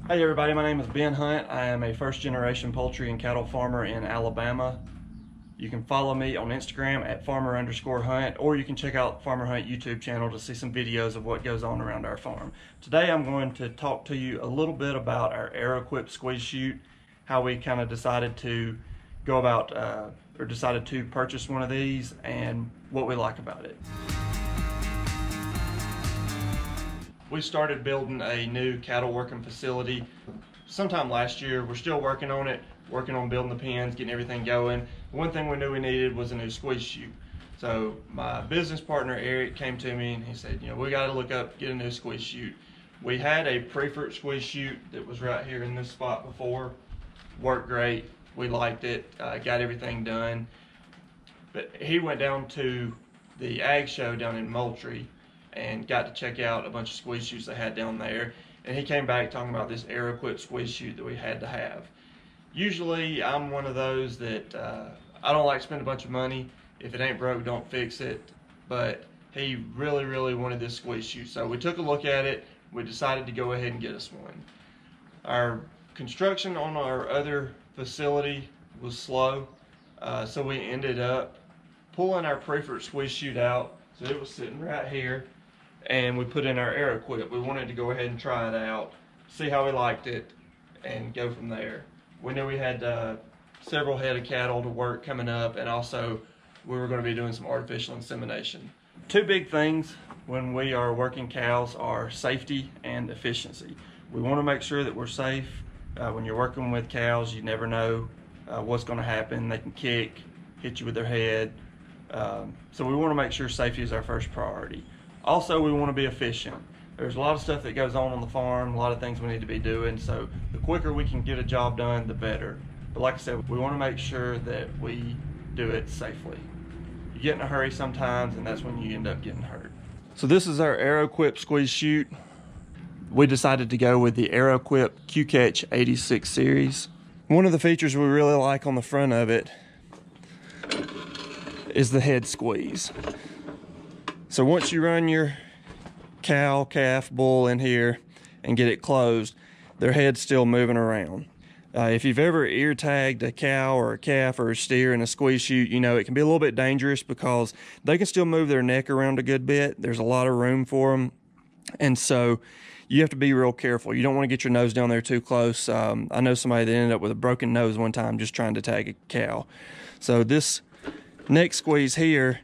Hey everybody, my name is Ben Hunt. I am a first-generation poultry and cattle farmer in Alabama. You can follow me on Instagram at farmer_hunt, or you can check out Farmer Hunt YouTube channel to see some videos of what goes on around our farm. Today I'm going to talk to you a little bit about our Arrowquip squeeze chute, how we kind of decided to go about, or decided to purchase one of these, and what we like about it. We started building a new cattle working facility sometime last year. We're still working on it, working on building the pens, getting everything going. One thing we knew we needed was a new squeeze chute. So my business partner Eric came to me and he said, you know, we got to get a new squeeze chute. We had a Priefert squeeze chute that was right here in this spot before. Worked great, we liked it, got everything done. But he went down to the ag show down in Moultrie and got to check out a bunch of squeeze chutes they had down there. And he came back talking about this Arrowquip squeeze chute that we had to have. Usually I'm one of those that I don't like to spend a bunch of money. If it ain't broke, don't fix it. But he really wanted this squeeze chute. So we took a look at it. We decided to go ahead and get us one. Our construction on our other facility was slow. So we ended up pulling our Priefert squeeze chute out. So it was sitting right here. And we put in our Arrowquip. We wanted to go ahead and try it out, see how we liked it, and go from there. We knew we had several head of cattle to work coming up, and also we were going to be doing some artificial insemination. Two big things when we are working cows are safety and efficiency. We want to make sure that we're safe. When you're working with cows, you never know what's going to happen. They can kick, hit you with their head. So we want to make sure safety is our first priority. Also, we want to be efficient. There's a lot of stuff that goes on the farm, a lot of things we need to be doing, so the quicker we can get a job done, the better. But like I said, we want to make sure that we do it safely. You get in a hurry sometimes, and that's when you end up getting hurt. So this is our Arrowquip squeeze chute. We decided to go with the Arrowquip QCatch 86 series. One of the features we really like on the front of it is the head squeeze. So once you run your cow, calf, bull in here and get it closed, their head's still moving around. If you've ever ear tagged a cow or a calf or a steer in a squeeze chute, you know it can be a little bit dangerous because they can still move their neck around a good bit. There's a lot of room for them. And so you have to be real careful. You don't want to get your nose down there too close. I know somebody that ended up with a broken nose one time just trying to tag a cow. So this neck squeeze here,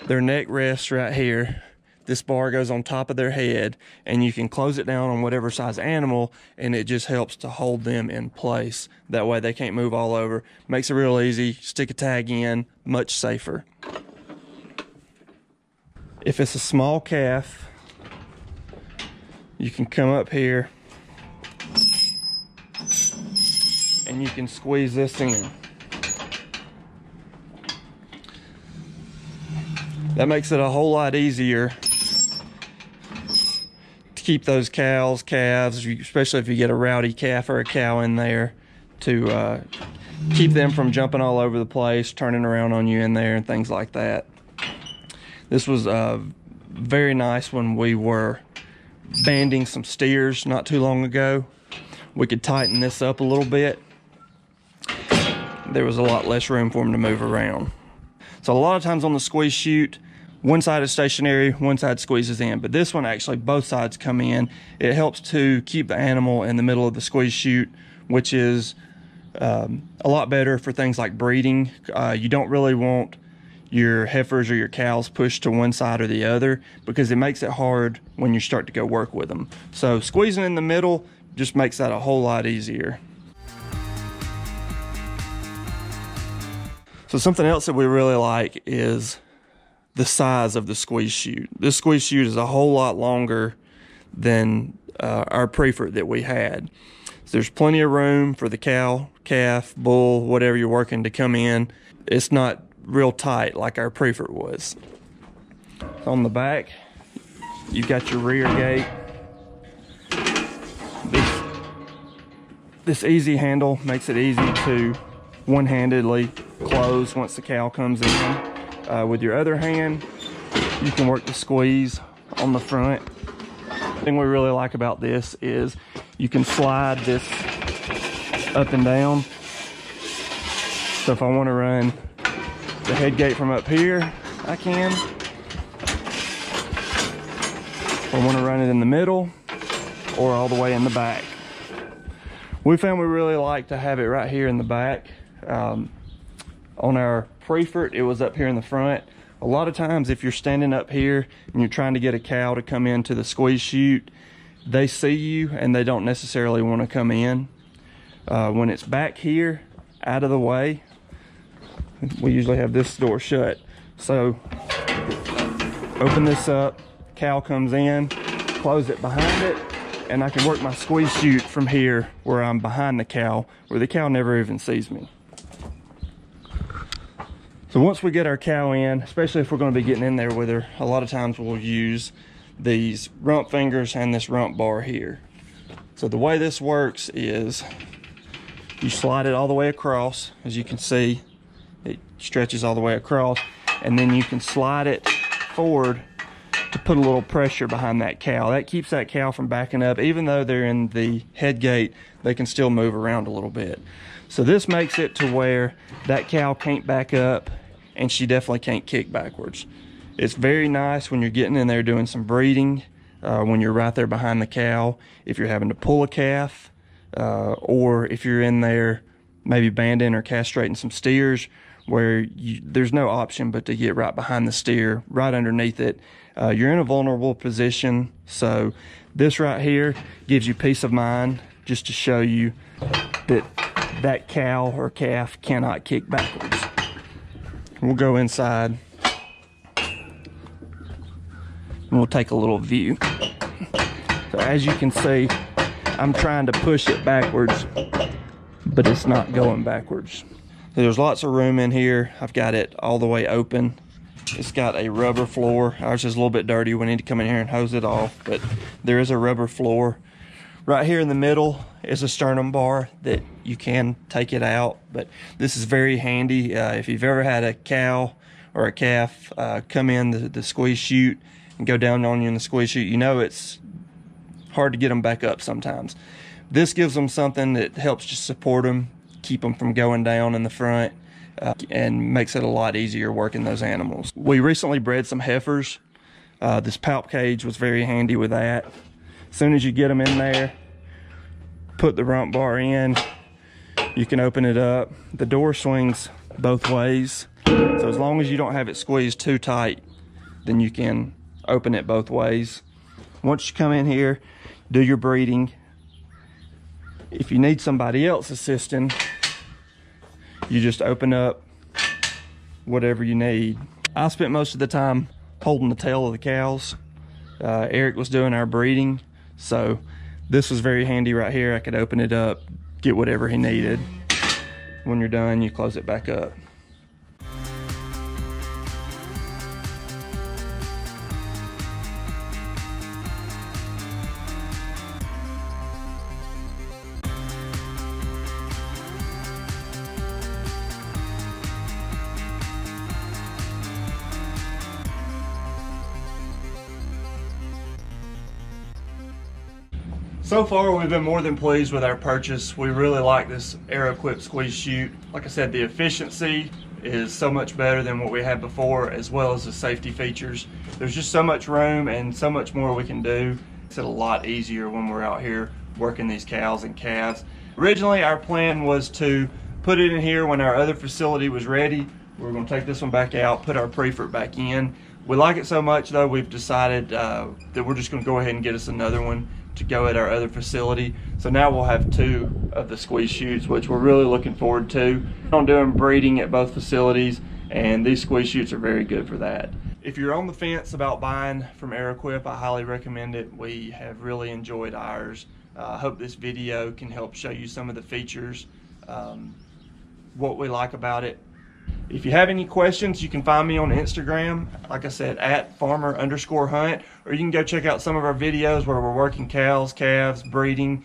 their neck rests right here. This bar goes on top of their head, and you can close it down on whatever size animal, and it just helps to hold them in place. That way they can't move all over. Makes it real easy. Stick a tag in, much safer. If it's a small calf, you can come up here and you can squeeze this in. That makes it a whole lot easier to keep those cows, calves, especially if you get a rowdy calf or a cow in there, to keep them from jumping all over the place, turning around on you in there and things like that. This was very nice when we were banding some steers not too long ago. We could tighten this up a little bit. There was a lot less room for them to move around. So a lot of times on the squeeze chute, one side is stationary, one side squeezes in. But this one, actually, both sides come in. It helps to keep the animal in the middle of the squeeze chute, which is a lot better for things like breeding. You don't really want your heifers or your cows pushed to one side or the other because it makes it hard when you start to go work with them. So squeezing in the middle just makes that a whole lot easier. So something else that we really like is the size of the squeeze chute. This squeeze chute is a whole lot longer than our Priefert that we had. So there's plenty of room for the cow, calf, bull, whatever you're working to come in. It's not real tight like our Priefert was. On the back, you've got your rear gate. This easy handle makes it easy to one-handedly close once the cow comes in. With your other hand, you can work the squeeze on the front. The thing we really like about this is you can slide this up and down. So if I want to run the head gate from up here, I can. If I want to run it in the middle or all the way in the back. We found we really like to have it right here in the back. On our Priefert, it was up here in the front. A lot of times if you're standing up here and you're trying to get a cow to come into the squeeze chute, they see you and they don't necessarily want to come in. When it's back here, out of the way, we usually have this door shut. So open this up, cow comes in, close it behind it, and I can work my squeeze chute from here where I'm behind the cow, where the cow never even sees me. So once we get our cow in, especially if we're going to be getting in there with her, a lot of times we'll use these rump fingers and this rump bar here. So the way this works is you slide it all the way across. As you can see, it stretches all the way across, and then you can slide it forward to put a little pressure behind that cow. That keeps that cow from backing up. Even though they're in the head gate, they can still move around a little bit. So this makes it to where that cow can't back up, and she definitely can't kick backwards. It's very nice when you're getting in there doing some breeding, when you're right there behind the cow, if you're having to pull a calf, or if you're in there maybe banding or castrating some steers, where there's no option but to get right behind the steer, right underneath it. You're in a vulnerable position, so this right here gives you peace of mind, just to show you that that cow or calf cannot kick backwards. We'll go inside and we'll take a little view. So as you can see, I'm trying to push it backwards, but it's not going backwards. There's lots of room in here. I've got it all the way open. It's got a rubber floor. Ours is a little bit dirty. We need to come in here and hose it off, but there is a rubber floor. Right here in the middle is a sternum bar that you can take it out, but this is very handy. If you've ever had a cow or a calf come in the squeeze chute and go down on you in the squeeze chute, you know it's hard to get them back up sometimes. This gives them something that helps just support them, keep them from going down in the front, and makes it a lot easier working those animals. We recently bred some heifers. This palp cage was very handy with that. As soon as you get them in there, put the rump bar in, you can open it up. The door swings both ways, so as long as you don't have it squeezed too tight, then you can open it both ways. Once you come in here, do your breeding. If you need somebody else assisting, you just open up whatever you need. I spent most of the time holding the tail of the cows. Eric was doing our breeding, so this was very handy right here. I could open it up, get whatever he needed. When you're done, you close it back up. So far, we've been more than pleased with our purchase. We really like this Arrowquip squeeze chute. Like I said, the efficiency is so much better than what we had before, as well as the safety features. There's just so much room and so much more we can do. It's a lot easier when we're out here working these cows and calves. Originally, our plan was to put it in here when our other facility was ready. We're going to take this one back out, put our Priefert back in. We like it so much, though, we've decided that we're just going to go ahead and get us another one to go at our other facility. So now we'll have 2 of the squeeze chutes, which we're really looking forward to. I'm doing breeding at both facilities, and these squeeze chutes are very good for that. If you're on the fence about buying from Arrowquip, I highly recommend it. We have really enjoyed ours. I hope this video can help show you some of the features, what we like about it. If you have any questions, you can find me on Instagram, like I said, at @farmer_hunt, or you can go check out some of our videos where we're working cows, calves, breeding,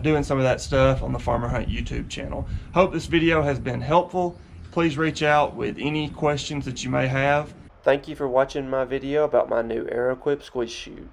doing some of that stuff on the Farmer Hunt YouTube channel. Hope this video has been helpful. Please reach out with any questions that you may have. Thank you for watching my video about my new Arrowquip squeeze chute.